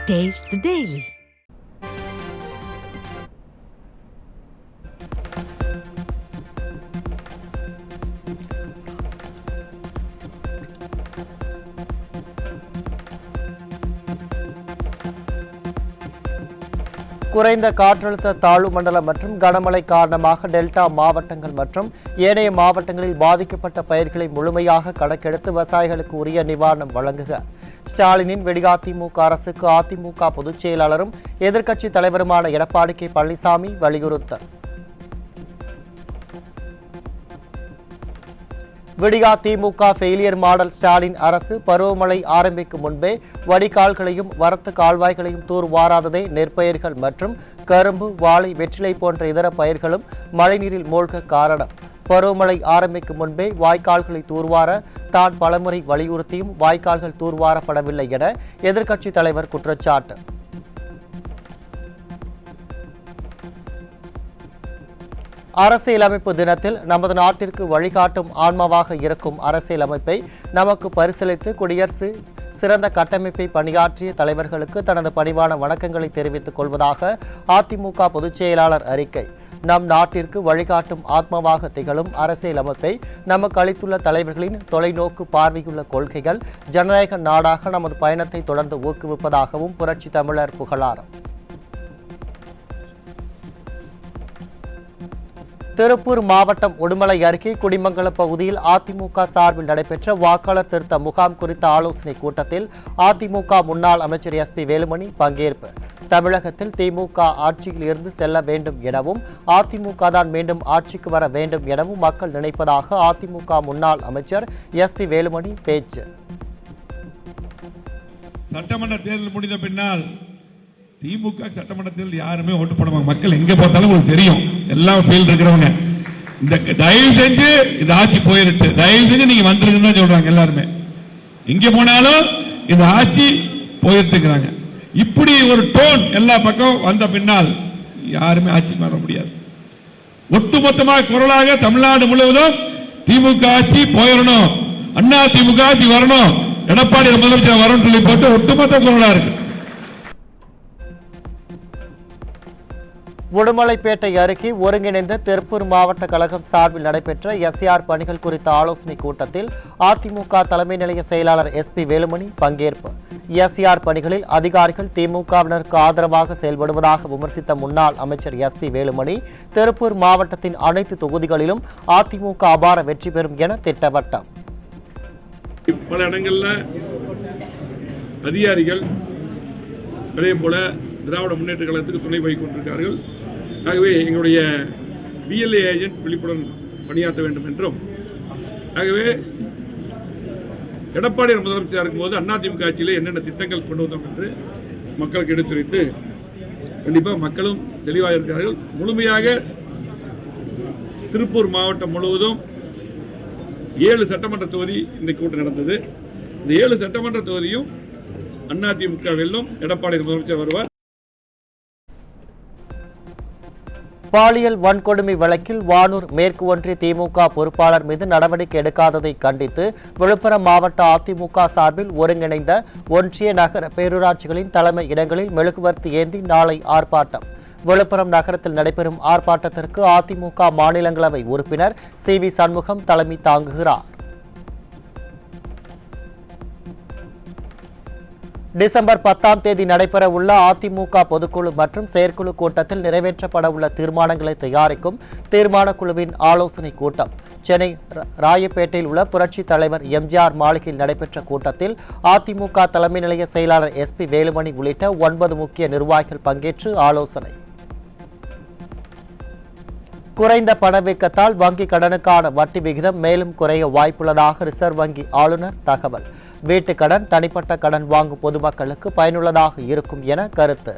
Taste the Daily. குறைந்த காற்றழுத்த தாழ்வு மண்டலம் மற்றும் கனமழை காரணமாக டெல்டா மாவட்டங்கள் மற்றும் ஏனைய மாவட்டங்களில் பாதிக்கப்பட்ட பயிர்களை முழுமையாக கணக்கெடுத்து விவசாயிகளுக்கு உரிய நிவாரணம் வழங்குக. ஸ்டாலினின் அதிமுக அரசுக்கு அதிமுக பொதுச் செயலாளரும் எதிர்க்கட்சித் தலைவருமான எடப்பாடி கே பழனிசாமி வலியுறுத்தல். அதிமுக ஃபெயிலியர் மாடல் ஸ்டாலின் அரசு பருவமழை ஆரம்பிக்கும் முன்பே வடிகால்களையும் வரத்து கால்வாய்களையும் தூர்வாராததே நெற்பயிர்கள் மற்றும் கரும்பு, வாழை, வெற்றிலை போன்ற இதர பயிர்களும் மழைநீரில் மூழ்க காரணம். பருவமழை ஆரம்பிக்கும் முன்பே வாய்க்கால்களை தூர்வார தான் பலமுறை வலியுறுத்தியும் வாய்க்கால்கள் தூர்வாரப்படவில்லை என எதிர்க்கட்சித் தலைவர் குற்றச்சாட்டு. அரசியலமைப்பு தினத்தில் நமது நாட்டிற்கு வழிகாட்டும் ஆன்மாவாக இருக்கும் அரசியலமைப்பை நமக்கு பரிசீலித்து குடியரசு சிறந்த கட்டமைப்பை பணியாற்றிய தலைவர்களுக்கு தனது பணிவான வணக்கங்களை தெரிவித்துக் கொள்வதாக அதிமுக பொதுச் செயலாளர் அறிக்கை. நம் நாட்டிற்கு வழிகாட்டும் ஆத்மாவாக திகழும் அரசியலமைப்பை நமக்கு அளித்துள்ள தலைவர்களின் தொலைநோக்கு பார்வையுள்ள கொள்கைகள் ஜனநாயக நாடாக நமது பயணத்தை தொடர்ந்து ஊக்குவிப்பதாகவும் புரட்சி தமிழர் புகழாரம். திருப்பூர் மாவட்டம் உடுமலை அருகே குடிமங்கலம் பகுதியில் அதிமுக சார்பில் நடைபெற்ற வாக்காளர் திருத்த முகாம் குறித்த ஆலோசனைக் கூட்டத்தில் அதிமுக முன்னாள் அமைச்சர் எஸ்பி வேலுமணி பங்கேற்பு. தமிழகத்தில் திமுக ஆட்சியில் இருந்து செல்ல வேண்டும் எனவும் அதிமுக தான் மீண்டும் ஆட்சிக்கு வர வேண்டும் எனவும் மக்கள் நினைப்பதாக அதிமுக முன்னாள் அமைச்சர் எஸ்பி வேலுமணி பேச்சு. சட்டமன்ற தேர்தல் முடிந்த பின்னால் திமுக சட்டமன்றத்தில் யாருமே ஓட்டு போடுவாங்க. மக்கள் எங்க பார்த்தாலும் உங்களுக்கு தெரியும், எல்லாம் ஃபீல்ட் இருக்கிறவங்க. இந்த தயவு செஞ்சு இந்த ஆட்சி போயிருக்கு, தயவு செஞ்சு நீங்க வந்துருக்குன்னு சொல்றாங்க. எல்லாருமே எங்க போனாலும் இந்த ஆட்சி போயிருக்கிறாங்க. இப்படி ஒரு டோன் எல்லா பக்கம் வந்த பின்னால் யாருமே ஆட்சிக்கு வர முடியாது. ஒட்டுமொத்தமாக குரலாக தமிழ்நாடு முழுவதும் திமுக ஆட்சி போயிடணும், அண்ணா திமுக ஆட்சி வரணும், எடப்பாடி முதலமைச்சர் வரணும் சொல்லி போட்டு ஒட்டுமொத்த குரலா இருக்கு. உடுமலைப்பேட்டை அருகே ஒருங்கிணைந்த திருப்பூர் மாவட்ட கழகம் சார்பில் நடைபெற்ற எஸ்ஆர் பணிகள் குறித்த ஆலோசனைக் கூட்டத்தில் அதிமுக தலைமை நிலைய செயலாளர் எஸ்பி வேலுமணி பங்கேற்பு. எஸ்ஆர் பணிகளில் அதிகாரிகள் திமுகவினருக்கு ஆதரவாக செயல்படுவதாக விமர்சித்த முன்னாள் அமைச்சர் எஸ்பி வேலுமணி திருப்பூர் மாவட்டத்தின் அனைத்து தொகுதிகளிலும் அதிமுக அபார வெற்றி பெறும் என திட்டவட்டம். பல இடங்களில் அதிகாரிகள் அதே போல திராவிட முன்னேற்ற கழகத்துக்கு துணை போய் கொண்டிருக்கிறார்கள். ஆகவே எங்களுடைய பிஎல்ஏ ஏஜென்ட் விழிப்புடன் பணியாற்ற வேண்டும் என்றும், ஆகவே எடப்பாடி முதலமைச்சராக இருக்கும்போது அதிமுக ஆட்சியில் என்னென்ன திட்டங்கள் கொண்டு வந்தோம் என்று மக்களுக்கு எடுத்துரைத்து கண்டிப்பாக மக்களும் தெளிவாக இருக்கிறார்கள். முழுமையாக திருப்பூர் மாவட்டம் முழுவதும் 7 சட்டமன்ற தொகுதி இந்த கூட்டம் நடந்தது. இந்த 7 சட்டமன்ற தொகுதியும் அதிமுக வெல்லும், எடப்பாடி முதலமைச்சர் வருவார். பாலியல் வன்கொடுமை வழக்கில் வானூர் மேற்கு ஒன்றிய திமுக பொறுப்பாளர் மீது நடவடிக்கை எடுக்காததை கண்டித்து விழுப்புரம் மாவட்ட அதிமுக சார்பில் ஒருங்கிணைந்த ஒன்றிய நகர பேரூராட்சிகளின் தலைமை இடங்களில் மெழுகுவர்த்தி ஏந்தி நாளை ஆர்ப்பாட்டம். விழுப்புரம் நகரத்தில் நடைபெறும் ஆர்ப்பாட்டத்திற்கு அதிமுக மாநிலங்களவை உறுப்பினர் CV சண்முகம் தலைமை தாங்குகிறார். டிசம்பர் 10ஆம் தேதி நடைபெற உள்ள அதிமுக பொதுக்குழு மற்றும் செயற்குழு கூட்டத்தில் நிறைவேற்றப்பட உள்ள தீர்மானங்களை தயாரிக்கும் தீர்மான குழுவின் ஆலோசனைக் கூட்டம் சென்னை ராயப்பேட்டையில் உள்ள புரட்சி தலைவர் எம்ஜிஆர் மாளிகையில் நடைபெற்ற கூட்டத்தில் அதிமுக தலைமை நிலைய செயலாளர் எஸ்பி வேலுமணி உள்ளிட்ட 9 முக்கிய நிர்வாகிகள் பங்கேற்று ஆலோசனை. குறைந்த பணவீக்கத்தால் வங்கி கடனுக்கான வட்டி விகிதம் மேலும் குறைய வாய்ப்புள்ளதாக ரிசர்வ் வங்கி ஆளுநர் தகவல். வீட்டுக் கடன், தனிப்பட்ட கடன் வாங்கும் பொதுமக்களுக்கு பயனுள்ளதாக இருக்கும் என கருத்து.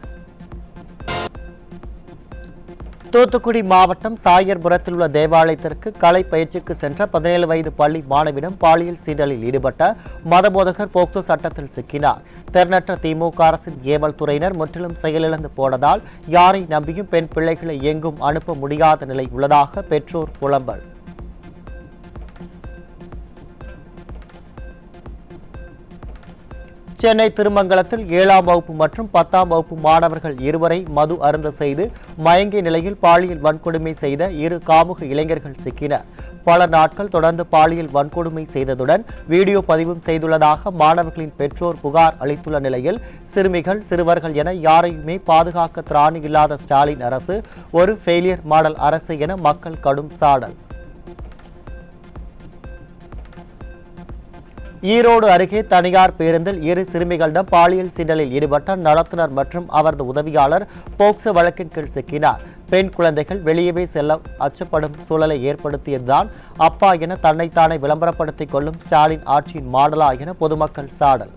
தூத்துக்குடி மாவட்டம் சாயர்புரத்தில் உள்ள தேவாலயத்திற்கு கலை பயிற்சிக்கு சென்ற 17 வயது பள்ளி மாணவியிடம் பாலியல் சீண்டலில் ஈடுபட்ட மதபோதகர் போக்சோ சட்டத்தில் சிக்கினார். திறனற்ற திமுக அரசின் ஏவல் துறையினர் முற்றிலும் செயலிழந்து போனதால் யாரை நம்பியும் பெண் பிள்ளைகளை எங்கும் அனுப்ப முடியாத நிலை உள்ளதாக பெற்றோர் புலம்பல். சென்னை திருமங்கலத்தில் 7ஆம் வகுப்பு மற்றும் 10ஆம் வகுப்பு மாணவர்கள் இருவரை மது அருந்த செய்து மயங்கிய நிலையில் பாலியல் வன்கொடுமை செய்த 2 காமுக இளைஞர்கள் சிக்கினர். பல நாட்கள் தொடர்ந்து பாலியல் வன்கொடுமை செய்ததுடன் வீடியோ பதிவும் செய்துள்ளதாக மாணவர்களின் பெற்றோர் புகார் அளித்துள்ள நிலையில் சிறுமிகள் சிறுவர்கள் என யாரையுமே பாதுகாக்க திராணி இல்லாத ஸ்டாலின் அரசு ஒரு ஃபெயிலியர் மாடல் அரசு என மக்கள் கடும் சாடல். ஈரோடு அருகே தனியார் பேருந்தில் 2 சிறுமிகளிடம் பாலியல் சீண்டலில் ஈடுபட்ட நடத்துனர் மற்றும் அவரது உதவியாளர் போக்சோ வழக்கின் கீழ் சிக்கினார். பெண் குழந்தைகள் வெளியவே செல்ல அச்சப்படும் சூழலை ஏற்படுத்தியதுதான் அப்பா என தன்னைத்தானே விளம்பரப்படுத்திக் கொள்ளும் ஸ்டாலின் ஆட்சியின் மாடலா என பொதுமக்கள் சாடல்.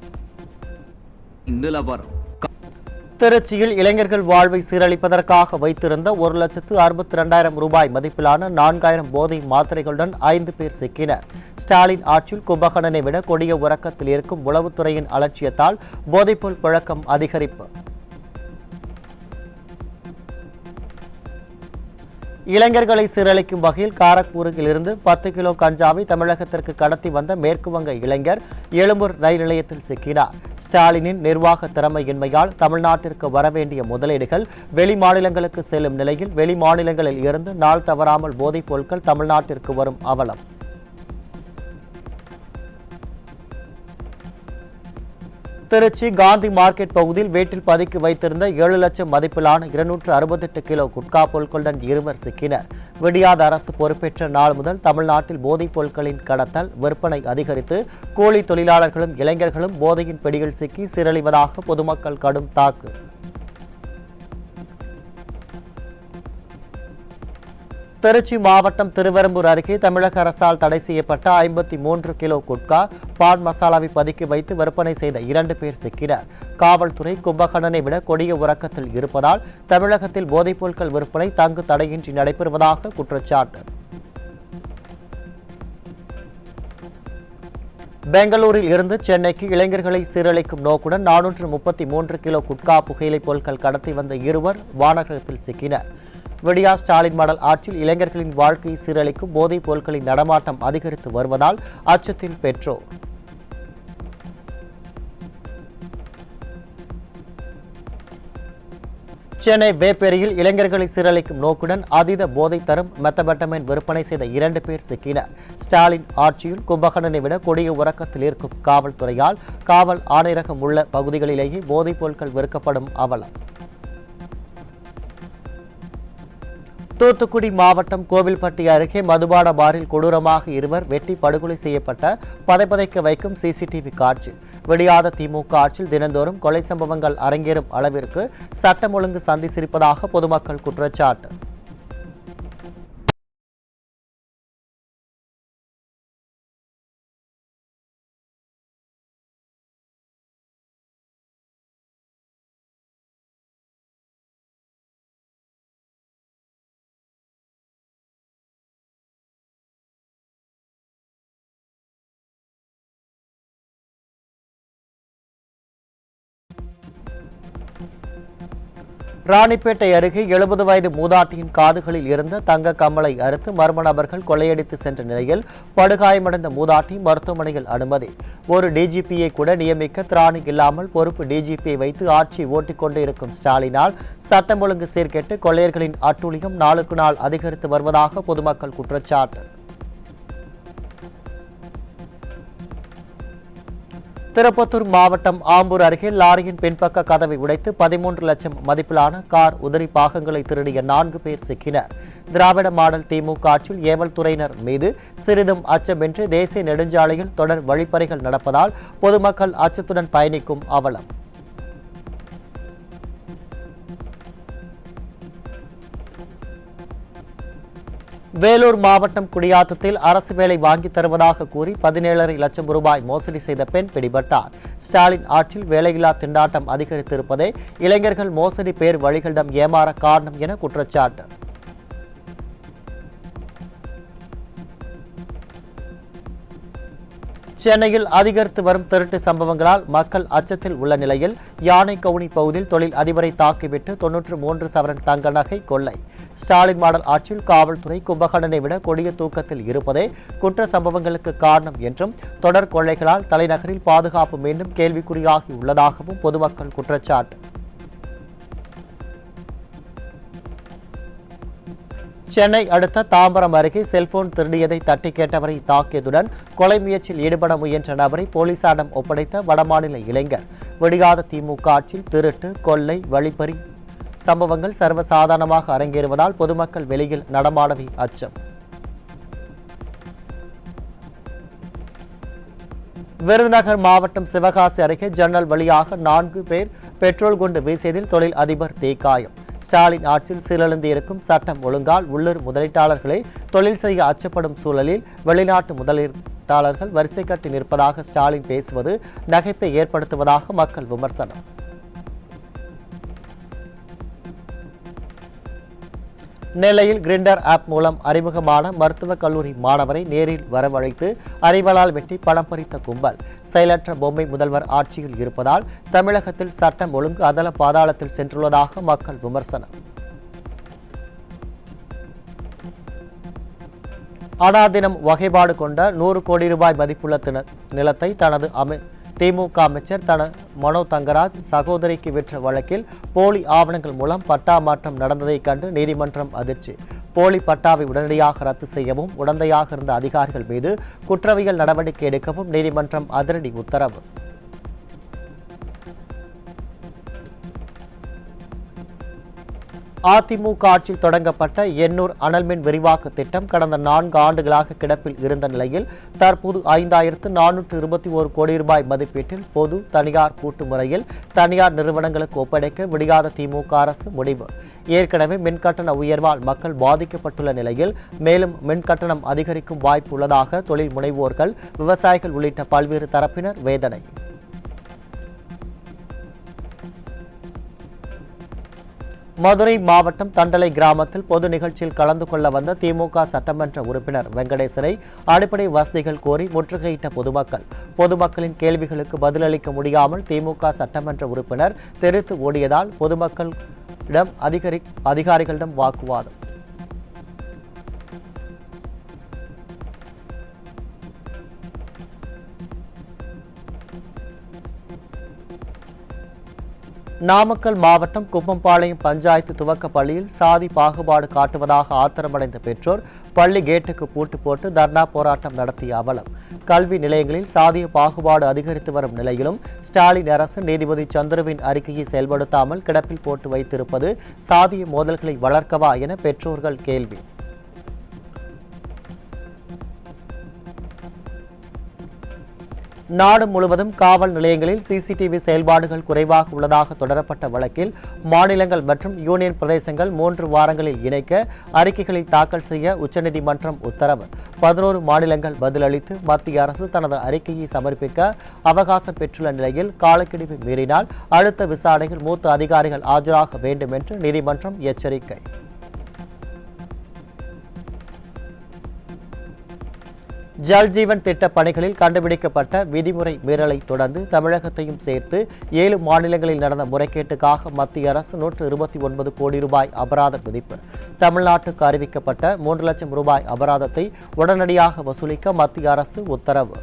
திருச்சியில் இளைஞர்கள் வாழ்வை சீரழிப்பதற்காக வைத்திருந்த 1,62,000 ரூபாய் மதிப்பிலான 4,000 போதை மாத்திரைகளுடன் 5 பேர் சிக்கினர். ஸ்டாலின் ஆட்சியில் கும்பகர்ணனை விட கொடிய உறக்கத்தில் இருக்கும் உளவுத்துறையின் அலட்சியத்தால் போதைப்பொருள் புழக்கம் அதிகரிப்பு. இளைஞர்களை சீரழிக்கும் வகையில் காரக்பூரில் இருந்து 10 கிலோ கஞ்சாவை தமிழகத்திற்கு கடத்தி வந்த மேற்குவங்க இளைஞர் எழும்பூர் ரயில் நிலையத்தில் சிக்கினார். ஸ்டாலினின் நிர்வாக திறமையின்மையால் தமிழ்நாட்டிற்கு வரவேண்டிய முதலீடுகள் வெளி மாநிலங்களுக்கு செல்லும் நிலையில் வெளி மாநிலங்களில் இருந்து நாள் தவறாமல் போதைப் பொருட்கள் தமிழ்நாட்டிற்கு வரும் அவலம். திருச்சி காந்தி மார்க்கெட் பகுதியில் வீட்டில் பதுக்கி வைத்திருந்த 7 லட்சம் மதிப்பிலான 268 கிலோ குட்கா பொருட்களுடன் 2 சிக்கினர். விடியாத அரசு பொறுப்பேற்ற நாள் முதல் தமிழ்நாட்டில் போதைப் பொருட்களின் கடத்தல் விற்பனை அதிகரித்து கூலி தொழிலாளர்களும் இளைஞர்களும் போதையின் பிடியில் சிக்கி சீரழிவதாக பொதுமக்கள் கடும் தாக்கு. திருச்சி மாவட்டம் திருவெரும்பூர் அருகே தமிழக அரசால் தடை செய்யப்பட்ட 53 கிலோ குட்கா பான் மசாலாவை பதுக்கி வைத்து விற்பனை செய்த 2 பேர் சிக்கினர். காவல்துறை கும்பகர்ணனை விட கொடிய உறக்கத்தில் இருப்பதால் தமிழகத்தில் போதைப் பொருட்கள் விற்பனை தங்கு தடையின்றி நடைபெறுவதாக குற்றச்சாட்டு. பெங்களூரில் இருந்து சென்னைக்கு இளைஞர்களை சீரழிக்கும் நோக்குடன் 433 கிலோ குட்கா புகையிலைப் பொருட்கள் கடத்தி வந்த 2 வானகத்தில் சிக்கினர். விடியா ஸ்டாலின் மாடல் ஆட்சியில் இளைஞர்களின் வாழ்க்கையை சீரழிக்கும் போதைப் பொருட்களின் நடமாட்டம் அதிகரித்து வருவதால் அச்சத்தில் பெற்றோர். சென்னை வேப்பேரியில் இளைஞர்களை சீரழிக்கும் நோக்குடன் அதீத போதை தரும் மெத்தபெட்டமைன் விற்பனை செய்த 2 பேர் சிக்கினர். ஸ்டாலின் ஆட்சியில் கும்பகர்ணனை விட கொடிய உறக்கத்தில் இருக்கும் காவல்துறையால் காவல் ஆணையரகம் உள்ள பகுதிகளிலேயே போதைப் பொருட்கள் விற்கப்படும் அவலம். தூத்துக்குடி மாவட்டம் கோவில்பட்டி அருகே மதுபான பாரில் கொடூரமாக 2 வெட்டி படுகொலை செய்யப்பட்ட பதைபதைக்க வைக்கும் சிசிடிவி காட்சி. விடியாத திமுக ஆட்சியில் தினந்தோறும் கொலை சம்பவங்கள் அரங்கேறும் அளவிற்கு சட்டம் ஒழுங்கு சந்தி சிரிப்பதாக பொதுமக்கள் குற்றச்சாட்டு. ராணிப்பேட்டை அருகே 70 வயது மூதாட்டியின் காதுகளில் இருந்த தங்க கம்மலை அறுத்து மர்ம நபர்கள் கொள்ளையடித்து சென்ற நிலையில் படுகாயமடைந்த மூதாட்டி மருத்துவமனையில் அனுமதி. ஒரு டிஜிபியை கூட நியமிக்க திராணி இல்லாமல் பொறுப்பு டிஜிபியை வைத்து ஆட்சி ஓட்டிக்கொண்டு இருக்கும் ஸ்டாலினால் சட்டம் ஒழுங்கு சீர்கெட்டு கொள்ளையர்களின் அட்டூழியம் நாளுக்கு நாள் அதிகரித்து வருவதாக பொதுமக்கள் குற்றச்சாட்டு. திருப்பத்தூர் மாவட்டம் ஆம்பூர் அருகே லாரியின் பின்பக்க கதவை உடைத்து 13 லட்சம் மதிப்பிலான கார் உதிரி பாகங்களை திருடிய 4 பேர் சிக்கினர். திராவிட மாடல் திமுக ஆட்சியில் ஏவல் துறையினர் மீது சிறிதும் அச்சமின்றி தேசிய நெடுஞ்சாலையில் தொடர் வழிப்பறிகள் நடப்பதால் பொதுமக்கள் அச்சத்துடன் பயணிக்கும் அவலம். வேலூர் மாவட்டம் குடியாத்தத்தில் அரசு வேலை வாங்கித் தருவதாக கூறி 17.5 லட்சம் ரூபாய் மோசடி செய்த பெண் பிடிபட்டார். ஸ்டாலின் ஆட்சியில் வேலையில்லா திண்டாட்டம் அதிகரித்திருப்பதே இளைஞர்கள் மோசடி பேர் வழிகளிடம் ஏமாற காரணம் என குற்றச்சாட்டு. சென்னையில் அதிகரித்து வரும் திருட்டு சம்பவங்களால் மக்கள் அச்சத்தில் உள்ள நிலையில் யானைக்கவுனி பகுதியில் தொழில் அதிபரை தாக்கிவிட்டு 93 சவரன் தங்க நகை கொள்ளை. ஸ்டாலின் மாடல் ஆட்சியில் காவல்துறை கும்பகர்ணனை விட கொடிய தூக்கத்தில் இருப்பதே குற்ற சம்பவங்களுக்கு காரணம் என்றும், தொடர் கொள்ளைகளால் தலைநகரில் பாதுகாப்பு மீண்டும் கேள்விக்குறியாகி உள்ளதாகவும் பொதுமக்கள் குற்றச்சாட்டு. சென்னை அடுத்த தாம்பரம் அருகே செல்போன் திருடியதை தட்டி கேட்டவரை தாக்கியதுடன் கொலை முயற்சியில் ஈடுபட முயன்ற நபரை போலீசாரிடம் ஒப்படைத்த வடமாநில இளைஞர். விடியாத திமுக ஆட்சியில் திருட்டு, கொள்ளை, வழிப்பறி சம்பவங்கள் சர்வசாதாரணமாக அரங்கேறுவதால் பொதுமக்கள் வெளியில் நடமாடவே அச்சம். விருதுநகர் மாவட்டம் சிவகாசி அருகே ஜன்னல் வழியாக 4 பேர் பெட்ரோல் குண்டு வீசியதில் தொழில் அதிபர் தீக்காயம். ஸ்டாலின் ஆட்சியில் சீரழிந்து இருக்கும் சட்டம் ஒழுங்கால் உள்ளூர் முதலீட்டாளர்களை தொழில் செய்ய அச்சப்படும் சூழலில் வெளிநாட்டு முதலீட்டாளர்கள் வரிசை கட்டி நிற்பதாக ஸ்டாலின் பேசுவது நகைப்பை ஏற்படுத்துவதாக மக்கள் விமர்சனம். நெல்லையில் கிரிண்டர் ஆப் மூலம் அறிமுகமான மருத்துவக் கல்லூரி மாணவரை நேரில் வரவழைத்து அறிவலால் வெட்டி பணம் பறித்த கும்பல். செயலற்ற பொம்மை முதல்வர் ஆட்சியில் இருப்பதால் தமிழகத்தில் சட்டம் ஒழுங்கு அதல பாதாளத்தில் சென்றுள்ளதாக மக்கள் விமர்சனம். அனாதினம் வகைப்பாடு கொண்ட 100 கோடி ரூபாய் மதிப்புள்ள நிலத்தை தனது திமுக அமைச்சர் மனோ தங்கராஜ் சகோதரிக்கு விற்ற வழக்கில் போலி ஆவணங்கள் மூலம் பட்டா மாற்றம் நடந்ததைக் கண்டு நீதிமன்றம் அதிர்ச்சி. போலி பட்டாவை உடனடியாக ரத்து செய்யவும், உடந்தையாக இருந்த அதிகாரிகள் மீது குற்றவியல் நடவடிக்கை எடுக்கவும் நீதிமன்றம் அதிரடி உத்தரவு. அதிமுக ஆட்சியில் தொடங்கப்பட்ட எண்ணூர் அனல்மின் விரிவாக்க திட்டம் கடந்த 4 ஆண்டுகளாக கிடப்பில் இருந்த நிலையில் தற்போது 5421 கோடி ரூபாய் மதிப்பீட்டில் பொது தனியார் கூட்டு முறையில் தனியார் நிறுவனங்களுக்கு ஒப்படைக்க விடியாத திமுக அரசு முடிவு. ஏற்கனவே மின்கட்டண உயர்வால் மக்கள் பாதிக்கப்பட்டுள்ள நிலையில் மேலும் மின்கட்டணம் அதிகரிக்கும் வாய்ப்பு உள்ளதாக தொழில் முனைவோர்கள், விவசாயிகள் உள்ளிட்ட பல்வேறு தரப்பினர் வேதனை. மதுரை மாவட்டம் தண்டலை கிராமத்தில் பொது நிகழ்ச்சியில் கலந்து கொள்ள வந்த திமுக சட்டமன்ற உறுப்பினர் வெங்கடேசனை அடிப்படை வசதிகள் கோரி முற்றுகையிட்ட பொதுமக்களின் கேள்விகளுக்கு பதிலளிக்க முடியாமல் திமுக சட்டமன்ற உறுப்பினர் தெரித்து ஓடியதால் பொதுமக்களிடம் அதிகாரிகளிடம் வாக்குவாதம். நாமக்கல் மாவட்டம் குப்பம்பாளையம் பஞ்சாயத்து துவக்க பள்ளியில் சாதி பாகுபாடு காட்டுவதாக ஆத்திரமடைந்த பெற்றோர் பள்ளி கேட்டுக்கு பூட்டு போட்டு தர்ணா போராட்டம் நடத்திய அவலம். கல்வி நிலையங்களில் சாதிய பாகுபாடு அதிகரித்து வரும் நிலையிலும் ஸ்டாலின் அரசு நீதிபதி சந்துருவின் அறிக்கையை செயல்படுத்தாமல் கிடப்பில் போட்டு வைத்திருப்பது சாதிய மோதல்களை வளர்க்கவா என பெற்றோர்கள் கேள்வி. நாடு முழுவதும் காவல் நிலையங்களில் சிசிடிவி செயல்பாடுகள் குறைவாக உள்ளதாக தொடரப்பட்ட வழக்கில் மாநிலங்கள் மற்றும் யூனியன் பிரதேசங்கள் 3 வாரங்களில் இணைக்க அறிக்கைகளை தாக்கல் செய்ய உச்சநீதிமன்றம் உத்தரவு. 11 மாநிலங்கள் பதிலளித்து மத்திய அரசு தனது அறிக்கையை சமர்ப்பிக்க அவகாசம் பெற்றுள்ள நிலையில் காலக்கெடுவை மீறினால் அடுத்த விசாரணையில் மூத்த அதிகாரிகள் ஆஜராக வேண்டும் என்று நீதிமன்றம் எச்சரிக்கை. ஜல்ஜீவன் திட்ட பணிகளில் கண்டுபிடிக்கப்பட்ட விதிமுறை மீறலை தொடர்ந்து தமிழகத்தையும் சேர்த்து 7 மாநிலங்களில் நடந்த முறைகேட்டுக்காக மத்திய அரசு 129 கோடி ரூபாய் அபராதம் விதிப்பு. தமிழ்நாட்டுக்கு அறிவிக்கப்பட்ட 3 லட்சம் ரூபாய் அபராதத்தை உடனடியாக வசூலிக்க மத்திய அரசு உத்தரவு.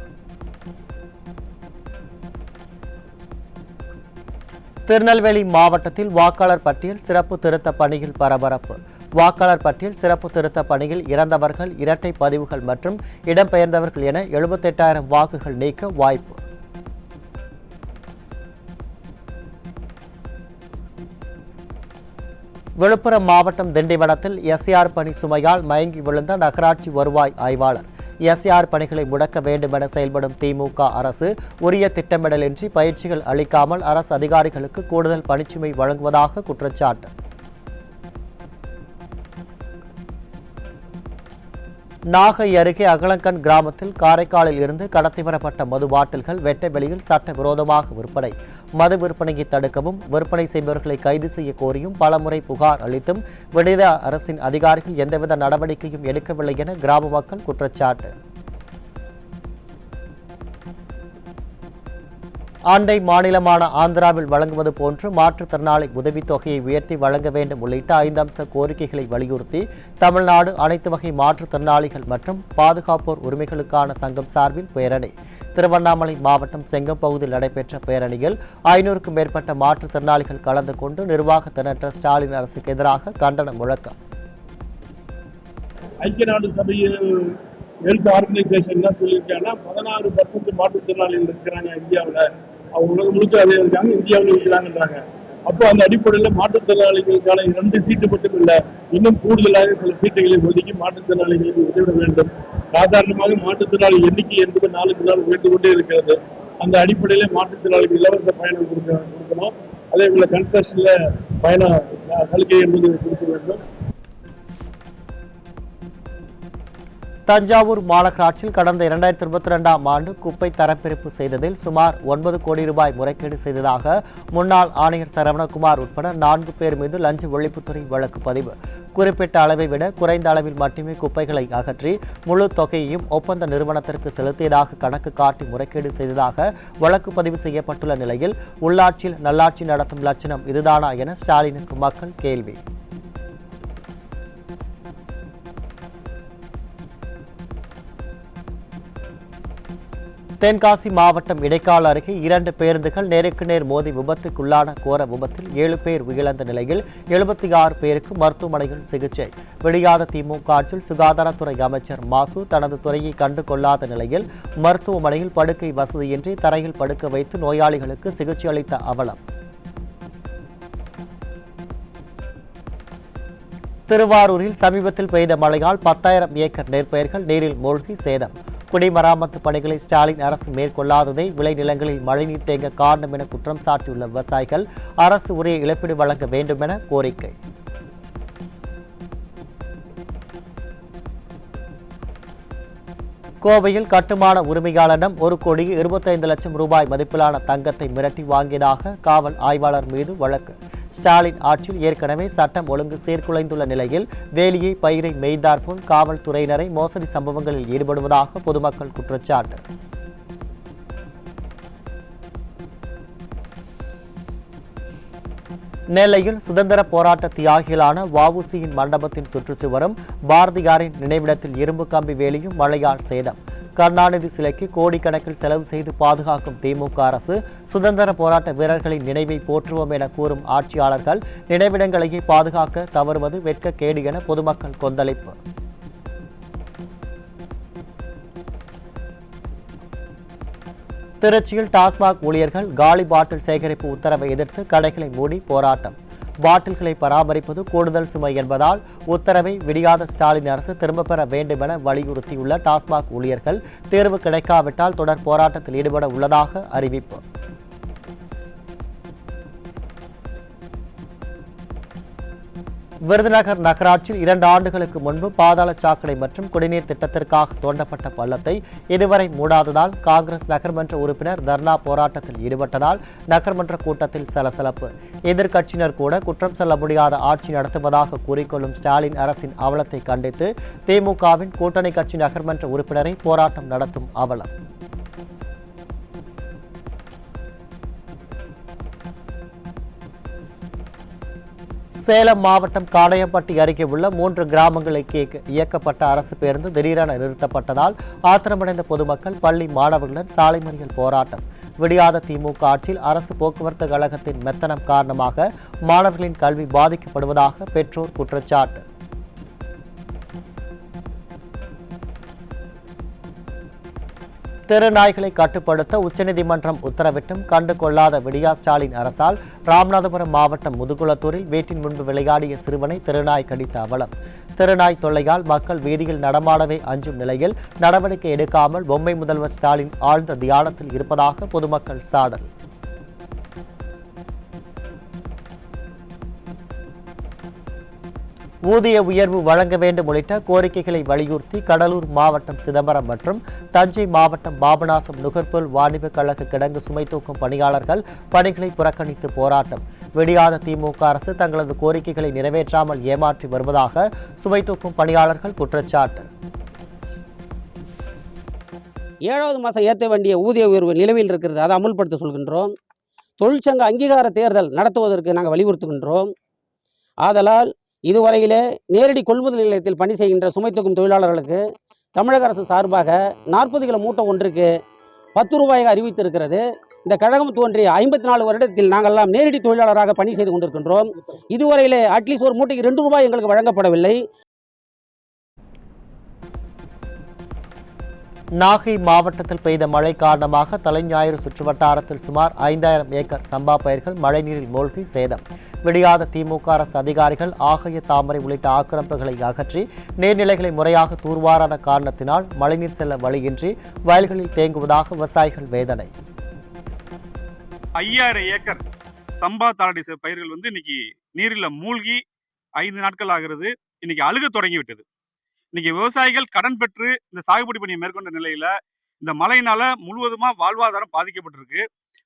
திருநெல்வேலி மாவட்டத்தில் வாக்காளர் பட்டியல் சிறப்பு திருத்த பணியில் பரபரப்பு. வாக்காளர் பட்டியல் சிறப்பு திருத்த பணியில் இறந்தவர்கள், இரட்டை பதிவுகள் மற்றும் இடம்பெயர்ந்தவர்கள் என 78,000 வாக்குகள் நீக்க வாய்ப்பு. விழுப்புரம் மாவட்டம் திண்டிவனத்தில் எஸ்ஆர் பணி சுமையால் மயங்கி விழுந்த நகராட்சி வருவாய் ஆய்வாளர். எஸ்ஆர் பணிகளை முடக்க வேண்டும் என செயல்படும் திமுக அரசு உரிய திட்டமிடலின்றி பயிற்சிகள் அளிக்காமல் அரசு அதிகாரிகளுக்கு கூடுதல் பணிச்சுமை வழங்குவதாக குற்றச்சாட்டு. நாகை அருகே அகலங்கன் கிராமத்தில் காரைக்காலில் இருந்து கடத்தி வரப்பட்ட மது பாட்டில்கள் வெட்ட வெளியில் சட்டவிரோதமாக விற்பனை. மது விற்பனையை தடுக்கவும் விற்பனை செய்பவர்களை கைது செய்ய கோரியும் பலமுறை புகார் அளித்தும் விடுத அரசின் அதிகாரிகள் எந்தவித நடவடிக்கையும் எடுக்கவில்லை என கிராம மக்கள் குற்றச்சாட்டு. அண்டை மாநிலமான ஆந்திராவில் வழங்குவது போன்று மாற்றுத்திறனாளி உதவித்தொகையை உயர்த்தி வழங்க வேண்டும் உள்ளிட்ட 5 அம்ச கோரிக்கைகளை வலியுறுத்தி தமிழ்நாடு அனைத்து வகை மாற்றுத்திறனாளிகள் மற்றும் பாதுகாப்போர் உரிமைகளுக்கான சங்கம் சார்பில் பேரணி. திருவண்ணாமலை மாவட்டம் செங்கம் பகுதியில் நடைபெற்ற பேரணியில் 500க்கும் மேற்பட்ட மாற்றுத்திறனாளிகள் கலந்து கொண்டு நிர்வாக திரட்ட ஸ்டாலின் அரசுக்கு எதிராக கண்டன முழக்கம். ஐக்கிய நாடு சபையில் ஹெல்த் ஆர்கனைசேஷன் என்ன சொல்லியிருக்காங்கன்னா 16% மாற்றுத்திறனாளிகள் இருக்கிறாங்க இந்தியாவில். அவங்க உலகம் முழுக்க அதே இருக்காங்க, இந்தியாவில் இருக்கிறாங்கன்றாங்க. அப்போ அந்த அடிப்படையில் மாற்றுத்திறனாளிகளுக்கான 2 சீட்டு மட்டும் இல்லை, இன்னும் கூடுதலாக சில சீட்டுகளை ஒதுக்கி மாற்றுத்திறனாளிகளுக்கு உதவிட வேண்டும். சாதாரணமாக மாற்றுத்திறனாளி எண்ணிக்கை என்பது நாளுக்கு நாள் உயர்ந்து கொண்டே இருக்கிறது. அந்த அடிப்படையில் மாற்றுத்திறனாளிக்கு இலவச பயணம் கொடுக்கணும். அதே போல கன்செஷன்ல பயண சலுகை என்பது கொடுக்க வேண்டும். தஞ்சாவூர் மாநகராட்சியில் கடந்த 2022ஆம் ஆண்டு குப்பை தரப்பிரிப்பு செய்ததில் சுமார் 9 கோடி ரூபாய் முறைகேடு செய்ததாக முன்னாள் ஆணையர் சரவணகுமார் உட்பட 4 பேர் மீது லஞ்ச ஒழிப்புத்துறை வழக்கு பதிவு. குறிப்பிட்ட அளவை விட குறைந்த அளவில் மட்டுமே குப்பைகளை அகற்றி முழு தொகையையும் ஒப்பந்த நிறுவனத்திற்கு செலுத்தியதாக கணக்கு காட்டி முறைகேடு செய்ததாக வழக்கு பதிவு செய்யப்பட்டுள்ள நிலையில் உள்ளாட்சியில் நல்லாட்சி நடத்தும் லட்சணம் இதுதானா என ஸ்டாலினுக்கு மக்கள் கேள்வி. தென்காசி மாவட்டம் இடைக்கால் அருகே 2 பேருந்துகள் நேருக்கு நேர் மோதி விபத்துக்குள்ளான கோர விபத்தில் 7 பேர் உயிரிழந்த நிலையில் 76 பேருக்கு மருத்துவமனையில் சிகிச்சை. விடியாத திமுக ஆட்சியில் சுகாதாரத்துறை அமைச்சர் மாசு தனது துறையை கண்டு கொள்ளாத நிலையில் மருத்துவமனையில் படுக்கை வசதியின்றி தரையில் படுக்க வைத்து நோயாளிகளுக்கு சிகிச்சை அளித்த அவலம். திருவாரூரில் சமீபத்தில் பெய்த மழையால் 10,000 ஏக்கர் நெற்பயிர்கள் நீரில் மூழ்கி சேதம். குடிமராமத்து பணிகளை ஸ்டாலின் அரசு மேற்கொள்ளாததை விளைநிலங்களில் மழைநீர் தேங்க காரணம் என குற்றம் சாட்டியுள்ள விவசாயிகள் அரசு உரிய இழப்பீடு வழங்க வேண்டும் என கோரிக்கை. கோவையில் கட்டுமான உரிமையாளரிடம் 1,25,00,000 ரூபாய் மதிப்பிலான தங்கத்தை மிரட்டி வாங்கியதாக காவல் ஆய்வாளர் மீது வழக்கு. ஸ்டாலின் ஆட்சியில் ஏற்கனவே சட்டம் ஒழுங்கு சீர்குலைந்துள்ள நிலையில் வேலியை பயிரை மேய்ந்தாற்போல் காவல்துறையினரை மோசடி சம்பவங்களில் ஈடுபடுவதாக பொதுமக்கள் குற்றச்சாட்டு. நெல்லையில் சுதந்திர போராட்ட தியாகிகளான வ.உ.சி.யின் மண்டபத்தின் சுற்றுச்சுவரும் பாரதியாரின் நினைவிடத்தில் இரும்பு கம்பி வேலியும் மழையால் சேதம். கருணாநிதி சிலைக்கு கோடிக்கணக்கில் செலவு செய்து பாதுகாக்கும் திமுக அரசு சுதந்திர போராட்ட வீரர்களின் நினைவை போற்றுவோம் என கூறும் ஆட்சியாளர்கள் நினைவிடங்களையே பாதுகாக்க தவறுவது வெட்கக்கேடு என பொதுமக்கள் கொந்தளிப்பு. திருச்சியில் டாஸ்மாக் ஊழியர்கள் காலி பாட்டில் சேகரிப்பு உத்தரவை எதிர்த்து கடைகளை மூடி போராட்டம். பாட்டில்களை பராமரிப்பது கூடுதல் சுமை என்பதால் உத்தரவை விடியாத ஸ்டாலின் அரசு திரும்பப் பெற வேண்டும் என வலியுறுத்தியுள்ள டாஸ்மாக் ஊழியர்கள் தீர்வு கிடைக்காவிட்டால் தொடர் போராட்டத்தில் ஈடுபட உள்ளதாக அறிவிப்பு. விருதுநகர் நகராட்சியில் 2 ஆண்டுகளுக்கு முன்பு பாதாள சாக்கடை மற்றும் குடிநீர் திட்டத்திற்காக தோண்டப்பட்ட பள்ளத்தை இதுவரை மூடாததால் காங்கிரஸ் நகர்மன்ற உறுப்பினர் தர்ணா போராட்டத்தில் ஈடுபட்டதால் நகர்மன்ற கூட்டத்தில் சலசலப்பு. எதிர்க்கட்சியினர் கூட குற்றம் சொல்ல முடியாத ஆட்சி நடத்துவதாக கூறிக்கொள்ளும் ஸ்டாலின் அரசின் அவலத்தை கண்டித்து திமுகவின் கூட்டணி கட்சி நகர்மன்ற உறுப்பினரை போராட்டம் நடத்தும் அவலம். சேலம் மாவட்டம் காடையம்பட்டி அருகே உள்ள 3 கிராமங்களுக்கு இயக்கப்பட்ட அரசு பேருந்து திடீரென நிறுத்தப்பட்டதால் ஆத்திரமடைந்த பொதுமக்கள் பள்ளி மாணவர்களுடன் சாலை மறியல் போராட்டம். விடியாத திமுக ஆட்சியில் அரசு போக்குவரத்து கழகத்தின் மெத்தனம் காரணமாக மாணவர்களின் கல்வி பாதிக்கப்படுவதாக பெற்றோர் குற்றச்சாட்டு. தெருநாய்களை கட்டுப்படுத்த உச்சநீதிமன்றம் உத்தரவிட்டும் கண்டு கொள்ளாத விடியா ஸ்டாலின் அரசால் ராமநாதபுரம் மாவட்டம் முதுகுளத்தூரில் வீட்டின் முன்பு விளையாடிய சிறுவனை தெருநாய் கடித்த அவலம். தெருநாய் தொல்லையால் மக்கள் வீதியில் நடமாடவே அஞ்சும் நிலையில் நடவடிக்கை எடுக்காமல் பொம்மை முதல்வர் ஸ்டாலின் ஆழ்ந்த தியானத்தில் இருப்பதாக பொதுமக்கள் சாடல். ஊதிய உயர்வு வழங்க வேண்டும் உள்ளிட்ட கோரிக்கைகளை வலியுறுத்தி கடலூர் மாவட்டம் சிதம்பரம் மற்றும் தஞ்சை மாவட்டம் பாபநாசம் நுகர்பொருள் வாணிப கழக கிடங்கு சுமை தூக்கும் பணியாளர்கள் பணிகளை புறக்கணித்து போராட்டம். விடியாத திமுக அரசு தங்களது கோரிக்கைகளை நிறைவேற்றாமல் ஏமாற்றி வருவதாக சுமை தூக்கும் பணியாளர்கள் குற்றச்சாட்டு. 7வது மாதம் ஏற்ற வேண்டிய ஊதிய உயர்வு நிலுவையில் இருக்கிறது, அதை அமுல்படுத்த சொல்கின்றோம். தொழிற்சங்க அங்கீகார தேர்தல் நடத்துவதற்கு நாங்கள் வலியுறுத்துகின்றோம். ஆதலால் இதுவரையிலே நேரடி கொள்முதல் நிலையத்தில் பணி செய்கின்ற சுமை தூக்கும் தொழிலாளர்களுக்கு தமிழக அரசு சார்பாக 40 கிலோ மூட்டை ஒன்றுக்கு 10 ரூபாயாக அறிவித்திருக்கிறது. இந்த கழகம் தோன்றிய 54 வருடத்தில் நாங்கள்லாம் நேரடி தொழிலாளராக பணி செய்து கொண்டிருக்கின்றோம். இதுவரையிலே அட்லீஸ்ட் ஒரு மூட்டைக்கு 2 ரூபாய் எங்களுக்கு வழங்கப்படவில்லை. நாகை மாவட்டத்தில் பெய்த மழை காரணமாக தலைஞாயிறு சுற்றுவட்டாரத்தில் சுமார் 5000 ஏக்கர் சம்பா பயிர்கள் மழைநீரில் மூழ்கி சேதம். விடியாத திமுக அரசு அதிகாரிகள் ஆகாய தாமரை உள்ளிட்ட ஆக்கிரமிப்புகளை அகற்றி நீர்நிலைகளை முறையாக தூர்வாராத காரணத்தினால் மழைநீர் செல்ல வழியின்றி வயல்களில் தேங்குவதாக விவசாயிகள் வேதனை. 5000 ஏக்கர் சம்பா தாளடி பயிர்கள் இன்னைக்கு நீரில் மூழ்கி 5 நாட்கள் ஆகிறது. இன்னைக்கு அழுக தொடங்கிவிட்டது. இன்னைக்கு விவசாயிகள் கடன் பெற்று இந்த சாகுபடி பணியை மேற்கொண்ட நிலையில இந்த மழையினால முழுவதுமா வாழ்வாதாரம் பாதிக்கப்பட்டிருக்கு.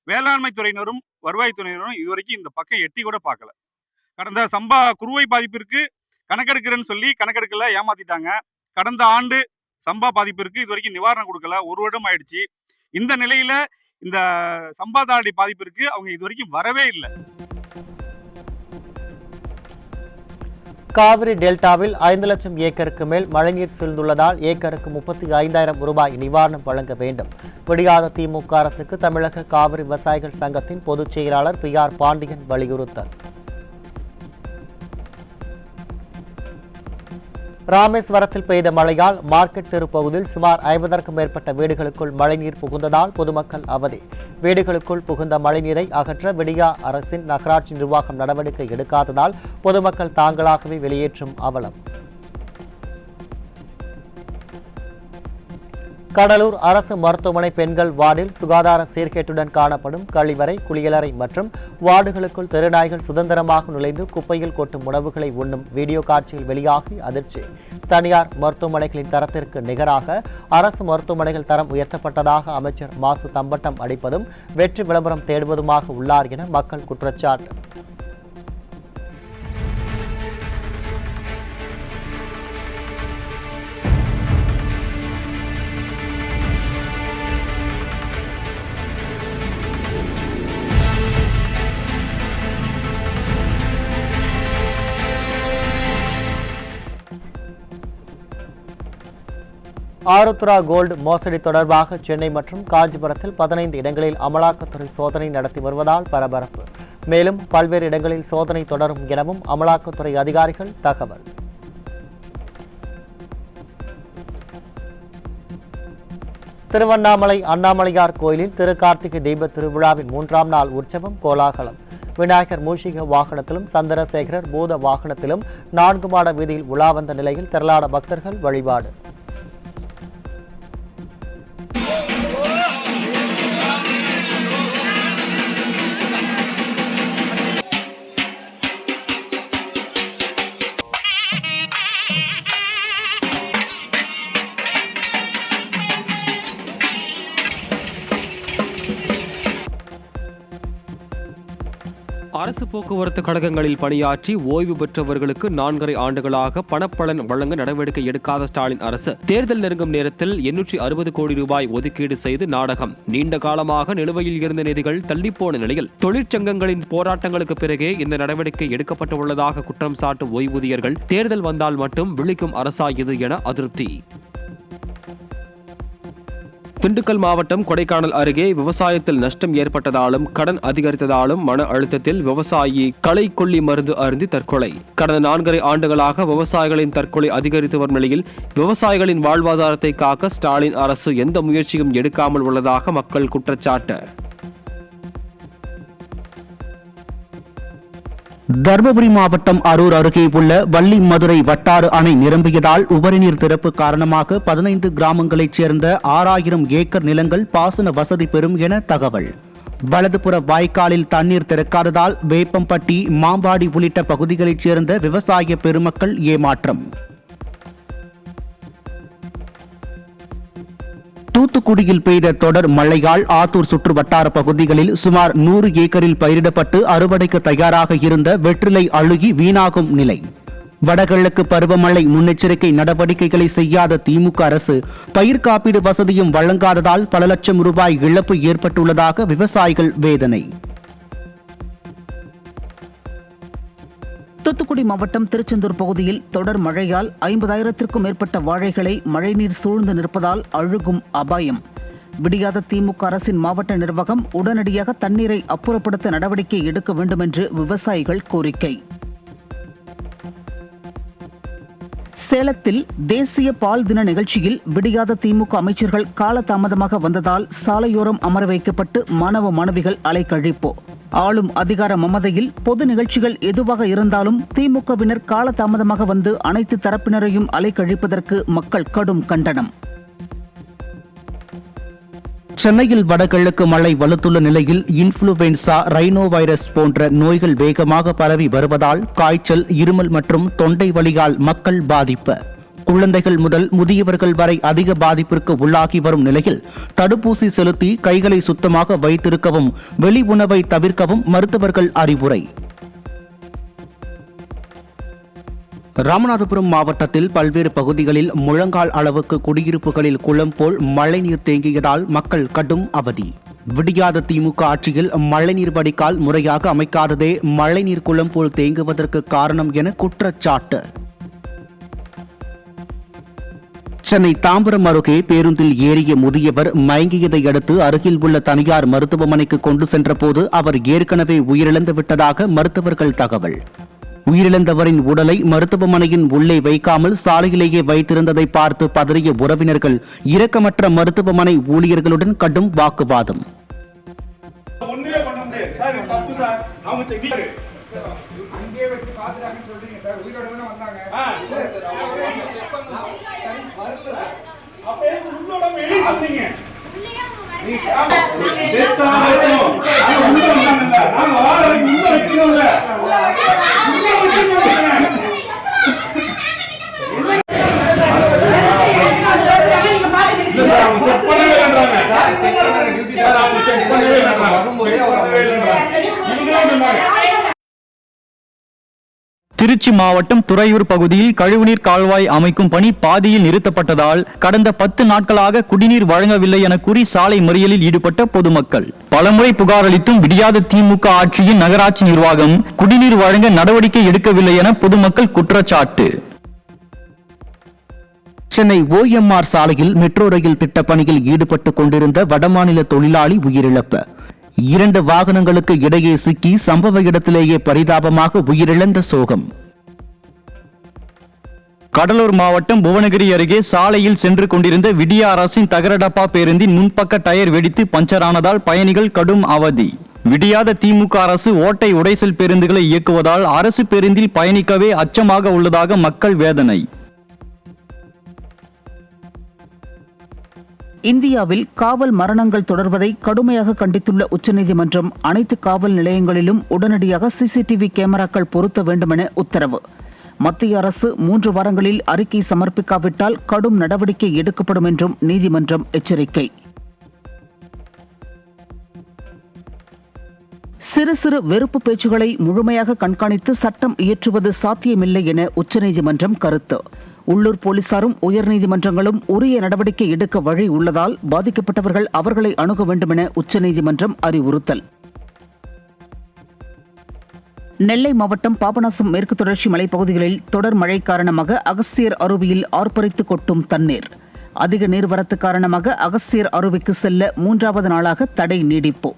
வேளாண்மை துறையினரும் வருவாய்த்துறையினரும் இதுவரைக்கும் இந்த பக்கம் எட்டி கூட பார்க்கல. கடந்த சம்பா குறுவை பாதிப்பிற்கு கணக்கெடுக்கிறேன்னு சொல்லி கணக்கெடுக்கல, ஏமாத்திட்டாங்க. கடந்த ஆண்டு சம்பா பாதிப்பிற்கு இதுவரைக்கும் நிவாரணம் கொடுக்கல, 1 வருடம் ஆயிடுச்சு. இந்த நிலையில இந்த சம்பா தாளடி பாதிப்பிற்கு அவங்க இதுவரைக்கும் வரவே இல்லை. காவிரி டெல்டாவில் 5 லட்சம் ஏக்கருக்கு மேல் மழைநீர் சூழ்ந்துள்ளதால் ஏக்கருக்கு 35,000 ரூபாய் நிவாரணம் வழங்க வேண்டும். விடியாத திமுக அரசுக்கு தமிழக காவிரி விவசாயிகள் சங்கத்தின் பொதுச் செயலாளர் PR பாண்டியன் வலியுறுத்தல். ராமேஸ்வரத்தில் பெய்த மழையால் மார்க்கெட் தெரு பகுதியில் சுமார் 50க்கும் மேற்பட்ட வீடுகளுக்குள் மழைநீர் புகுந்ததால் பொதுமக்கள் அவதி. வீடுகளுக்குள் புகுந்த மழைநீரை அகற்ற விடியா அரசின் நகராட்சி நிர்வாகம் நடவடிக்கை எடுக்காததால் பொதுமக்கள் தாங்களாகவே வெளியேற்றும் அவலம். கடலூர் அரசு மருத்துவமனை பெண்கள் வார்டில் சுகாதார சீர்கேட்டுடன் காணப்படும் கழிவறை, குளியலறை மற்றும் வார்டுகளுக்குள் தெருநாய்கள் சுதந்திரமாக நுழைந்து குப்பையில் கொட்டும் உணவுகளை உண்ணும் வீடியோ காட்சியில் வெளியாகி அதிர்ச்சி. தனியார் மருத்துவமனைகளின் தரத்திற்கு நிகராக அரசு மருத்துவமனைகள் தரம் உயர்த்தப்பட்டதாக அமைச்சர் மாசு தம்பட்டம் அடிப்பதும் வெற்றி விளம்பரம் தேடுவதுமாக உள்ளார் என மக்கள் குற்றச்சாட்டு. ஆருத்ரா கோல்டு மோசடி தொடர்பாக சென்னை மற்றும் காஞ்சிபுரத்தில் 15 இடங்களில் அமலாக்கத்துறை சோதனை நடத்தி வருவதால் பரபரப்பு. மேலும் பல்வேறு இடங்களில் சோதனை தொடரும் எனவும் அமலாக்கத்துறை அதிகாரிகள் தகவல். திருவண்ணாமலை அண்ணாமலையார் கோயிலில் திருக்கார்த்திகை தீப திருவிழாவின் 3ஆம் நாள் உற்சவம் கோலாகலம். விநாயகர் மூஷிக வாகனத்திலும் சந்திரசேகரர் பூத வாகனத்திலும் 4 மாட வீதியில் உலா வந்த நிலையில் திரளான பக்தர்கள் வழிபாடு. அரசு போக்குவரத்து கழகங்களில் பணியாற்றி ஓய்வு பெற்றவர்களுக்கு 4.5 ஆண்டுகளாக பணப்பலன் வழங்க நடவடிக்கை எடுக்காத ஸ்டாலின் அரசு தேர்தல் நெருங்கும் நேரத்தில் 860 கோடி ரூபாய் ஒதுக்கீடு செய்து நாடகம். நீண்ட காலமாக நிலுவையில் இருந்த நிதிகள் தள்ளிப்போன நிலையில் தொழிற்சங்கங்களின் போராட்டங்களுக்கு பிறகே இந்த நடவடிக்கை எடுக்கப்பட்டுள்ளதாக குற்றம் சாட்டும் ஓய்வூதியர்கள் தேர்தல் வந்தால் மட்டும் விழிக்கும் அரசா இது என அதிருப்தி. திண்டுக்கல் மாவட்டம் கொடைக்கானல் அருகே விவசாயத்தில் நஷ்டம் ஏற்பட்டதாலும் கடன் அதிகரித்ததாலும் மன அழுத்தத்தில் விவசாயி களை கொல்லி மருந்து அருந்தி தற்கொலை. கடந்த 4.5 ஆண்டுகளாக விவசாயிகளின் தற்கொலை அதிகரித்து வரும் நிலையில் விவசாயிகளின் வாழ்வாதாரத்தை காக்க ஸ்டாலின் அரசு எந்த முயற்சியும் எடுக்காமல் உள்ளதாக மக்கள் குற்றச்சாட்டு. தர்மபுரி மாவட்டம் அரூர் அருகே உள்ள வள்ளி மதுரை வட்டாறு அணை நிரம்பியதால் உபரிநீர் திறப்பு காரணமாக 15 கிராமங்களைச் சேர்ந்த 6000 ஏக்கர் நிலங்கள் பாசன வசதி பெறும் என தகவல். வலதுபுற வாய்க்காலில் தண்ணீர் திறக்காததால் வேப்பம்பட்டி, மாம்பாடி உள்ளிட்ட பகுதிகளைச் சேர்ந்த விவசாய பெருமக்கள் ஏமாற்றம். தூத்துக்குடியில் பெய்த தொடர் மழையால் ஆத்தூர் சுற்று வட்டார பகுதிகளில் சுமார் 100 ஏக்கரில் பயிரிடப்பட்டு அறுவடைக்கு தயாராக இருந்த வெற்றிலை அழுகி வீணாகும் நிலை. வடகிழக்கு பருவமழை முன்னெச்சரிக்கை நடவடிக்கைகளை செய்யாத திமுக அரசு பயிர் காப்பீடு வசதியும் வழங்காததால் பல லட்சம் ரூபாய் இழப்பு ஏற்பட்டுள்ளதாக விவசாயிகள் வேதனை. தூத்துக்குடி மாவட்டம் திருச்செந்தூர் பகுதியில் தொடர் மழையால் 50,000க்கும் மேற்பட்ட வாழைகளை மழைநீர் சூழ்ந்து நிற்பதால் அழுகும் அபாயம். விடியாத திமுக அரசின் மாவட்ட நிர்வாகம் உடனடியாக தண்ணீரை அப்புறப்படுத்த நடவடிக்கை எடுக்க வேண்டும் என்று விவசாயிகள் கோரிக்கை. சேலத்தில் தேசிய பால் தின நிகழ்ச்சியில் விடியாத திமுக அமைச்சர்கள் காலதாமதமாக வந்ததால் சாலையோரம் அமர வைக்கப்பட்டு மாணவ மாணவிகள் அலைக்கழிப்பு. ஆளும் அதிகார மமதையில் பொது நிகழ்ச்சிகள் எதுவாக இருந்தாலும் திமுகவினர் காலதாமதமாக வந்து அனைத்து தரப்பினரையும் அலைக்கழிப்பதற்கு மக்கள் கடும் கண்டனம். சென்னையில் வடகிழக்கு மழை வலுத்துள்ள நிலையில் இன்ஃப்ளூவென்சா, ரைனோ வைரஸ் போன்ற நோய்கள் வேகமாக பரவி வருவதால் காய்ச்சல், இருமல் மற்றும் தொண்டை வலியால் மக்கள் பாதிப்பு. குழந்தைகள் முதல் முதியவர்கள் வரை அதிக பாதிப்பிற்கு உள்ளாகி வரும் நிலையில் தடுப்பூசி செலுத்தி கைகளை சுத்தமாக வைத்திருக்கவும், வெளி உணவை தவிர்க்கவும் மருத்துவர்கள் அறிவுரை. ராமநாதபுரம் மாவட்டத்தில் பல்வேறு பகுதிகளில் முழங்கால் அளவுக்கு குடியிருப்புகளில் குளம் போல் மழைநீர் தேங்கியதால் மக்கள் கடும் அவதி. விடியாத திமுக ஆட்சியில் மழைநீர் வடிகால் முறையாக அமைக்காததே மழைநீர் குளம் போல் தேங்குவதற்கு காரணம் என குற்றச்சாட்டு. சென்னை தாம்பரம் அருகே பேருந்தில் ஏறிய முதியவர் மயங்கியதை அடுத்து அருகில் உள்ள தனியார் மருத்துவமனைக்கு கொண்டு சென்றபோது அவர் ஏற்கனவே உயிரிழந்து விட்டதாக மருத்துவர்கள் தகவல். உயிரிழந்தவரின் உடலை மருத்துவமனையின் உள்ளே வைக்காமல் சாலையிலேயே வைத்திருந்ததை பார்த்து பதறிய உறவினர்கள் இரக்கமற்ற மருத்துவமனை ஊழியர்களுடன் கடும் வாக்குவாதம். திருச்சி மாவட்டம் துறையூர் பகுதியில் கழிவுநீர் கால்வாய் அமைக்கும் பணி பாதியில் நிறுத்தப்பட்டதால் கடந்த 10 நாட்களாக குடிநீர் வழங்கவில்லை என கூறி சாலை மறியலில் ஈடுபட்ட பொதுமக்கள். பலமுறை புகார் அளித்தும் விடியாத திமுக ஆட்சியின் நகராட்சி நிர்வாகம் குடிநீர் வழங்க நடவடிக்கை எடுக்கவில்லை என பொதுமக்கள் குற்றச்சாட்டு. சென்னை OMR சாலையில் மெட்ரோ ரயில் திட்டப்பணியில் ஈடுபட்டுக் கொண்டிருந்த வடமாநில தொழிலாளி உயிரிழப்பு. 2 வாகனங்களுக்கு இடையே சிக்கி சம்பவ இடத்திலேயே பரிதாபமாக உயிரிழந்த சோகம். கடலூர் மாவட்டம் புவனகிரி அருகே சாலையில் சென்று கொண்டிருந்த விடியா அரசின் தகரடப்பா பேருந்தின் முன்பக்க டயர் வெடித்து பஞ்சரானதால் பயணிகள் கடும் அவதி. விடியாத திமுக அரசு ஓட்டை உடைசல் பேருந்துகளை இயக்குவதால் அரசு பேருந்தில் பயணிக்கவே அச்சமாக உள்ளதாக மக்கள் வேதனை. இந்தியாவில் காவல் மரணங்கள் தொடர்வதை கடுமையாக கண்டித்துள்ள உச்சநீதிமன்றம் அனைத்து காவல் நிலையங்களிலும் உடனடியாக CCTV கேமராக்கள் பொருத்த வேண்டுமென உத்தரவு. மத்திய அரசு 3 வாரங்களில் அறிக்கை சமர்ப்பிக்காவிட்டால் கடும் நடவடிக்கை எடுக்கப்படும் என்றும் நீதிமன்றம் எச்சரிக்கை. சிறு சிறு வெறுப்பு பேச்சுகளை முழுமையாக கண்காணித்து சட்டம் இயற்றுவது சாத்தியமில்லை என உச்சநீதிமன்றம் கருத்து. உள்ளூர் போலீசாரும் உயர்நீதிமன்றங்களும் உரிய நடவடிக்கை எடுக்க வழி உள்ளதால் பாதிக்கப்பட்டவர்கள் அவர்களை அணுக வேண்டும் என உச்சநீதிமன்றம் அறிவுறுத்தல். நெல்லை மாவட்டம் பாபநாசம் மேற்கு தொடர்ச்சி மலைப்பகுதிகளில் தொடர் மழை காரணமாக அகஸ்தியர் அருவியில் ஆர்ப்பரித்து கொட்டும் தண்ணீர். அதிக நீர்வரத்து காரணமாக அகஸ்தியர் அருவிக்கு செல்ல 3வது நாளாக தடை நீடிப்பு.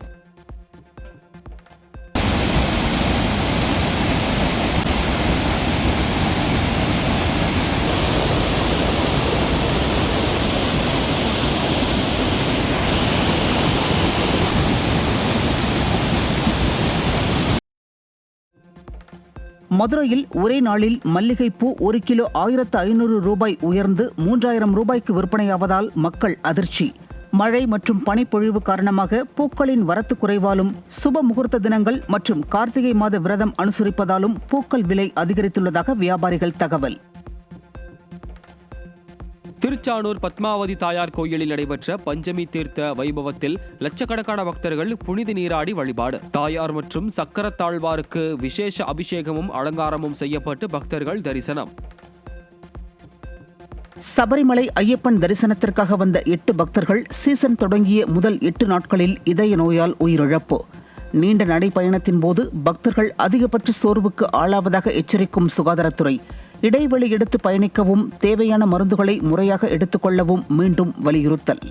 மதுரையில் ஒரே நாளில் மல்லிகைப்பூ 1 கிலோ 1500 ரூபாய் உயர்ந்து 3000 ரூபாய்க்கு விற்பனையாவதால் மக்கள் அதிர்ச்சி. மழை மற்றும் பனிப்பொழிவு காரணமாக பூக்களின் வரத்து குறைவாலும் சுப முகூர்த்த தினங்கள் மற்றும் கார்த்திகை மாத விரதம் அனுசரிப்பதாலும் பூக்கள் விலை அதிகரித்துள்ளதாக வியாபாரிகள் தகவல். திருச்சானூர் பத்மாவதி தாயார் கோயிலில் நடைபெற்ற பஞ்சமி தீர்த்த வைபவத்தில் லட்சக்கணக்கான பக்தர்கள் புனித நீராடி வழிபாடு. தாயார் மற்றும் சக்கரத்தாழ்வாருக்கு விசேஷ அபிஷேகமும் அலங்காரமும் செய்யப்பட்டு பக்தர்கள் தரிசனம். சபரிமலை ஐயப்பன் தரிசனத்திற்காக வந்த 8 பக்தர்கள் சீசன் தொடங்கிய முதல் 8 நாட்களில் இதய நோயால் உயிரிழப்பு. நீண்ட நடைப்பயணத்தின் போது பக்தர்கள் அதிகபட்ச சோர்வுக்கு ஆளாவதாக எச்சரிக்கும் சுகாதாரத்துறை. இடைவெளி எடுத்து பயணிக்கவும் தேவையான மருந்துகளை முறையாக எடுத்துக்கொள்ளவும் மீண்டும் வலியுறுத்தல்.